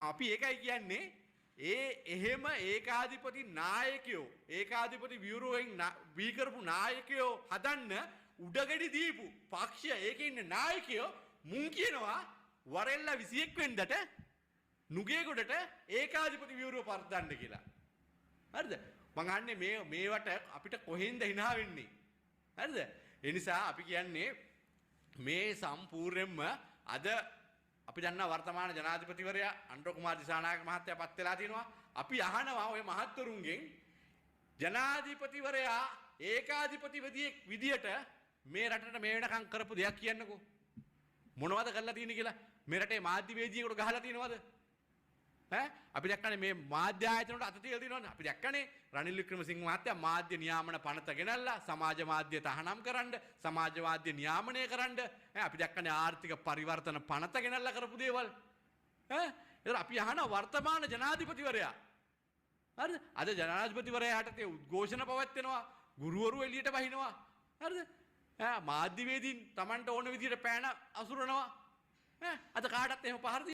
අපි ඒකයි කියන්නේ එහෙම ඒකාධිපති නායකයෝ ඒකාධිපති ව්‍යුරෝයෙන් වී කරපු නායකයෝ හදන්න උඩගඩි දීපු පක්ෂය ඒකේ ඉන්න නායකයෝ මුන් කියනවා වරෙල්ල 21 වෙනිදාට නුගේගොඩට ඒකාධිපති ව්‍යුරෝ පර්දන්න කියලා. හරිද? මං අහන්නේ මේවට අපිට කොහෙන්ද hina වෙන්නේ? හරිද? ඒ නිසා අපි කියන්නේ මේ සම්පූර්ණයෙන්ම අද අපි දන්නා වර්තමාන ජනාධිපතිවරයා අනුර කුමාර දිසානායක මහත්තයා පත් වෙලා තිනවා. අපි අහනවා ඔය මහත්වරුන්ගෙන් ජනාධිපතිවරයා ඒකාධිපතිවදියෙක් විදියට මේ රටට මේ වෙනකම් කරපු දෙයක් කියන්නකෝ. මොනවද කරලා තියෙන්නේ කියලා මේ රටේ මාධ්‍යවේදියෙකුට ගහලා තියෙනවද? අපි දැක්කනේ මේ මාධ්‍ය ආයතන වලට අත තියලා තියෙනවනේ. අපි දැක්කනේ රනිල් වික්‍රමසිංහ මහත්තයා මාධ්‍ය නියාමන පනත ගෙනල්ලා සමාජ මාධ්‍ය තහනම් කරන්න, සමාජ මාධ්‍ය නියාමනය කරන්න. අපි දැක්කනේ ආර්ථික පරිවර්තන පනත ගෙනල්ලා කරපු දේවල්. ඒතර අපි අහන වර්තමාන ජනාධිපතිවරයා. හරිද? අද ජනාධිපතිවරයාට උද්ඝෝෂණ පවත්වනවා, ගුරුවරු එළියට බහිනවා. හරිද? මාධ්‍යවේදීන් Tamanට ඕන විදිහට පෑන අසුරනවා. අද කාටත් එහෙම පහර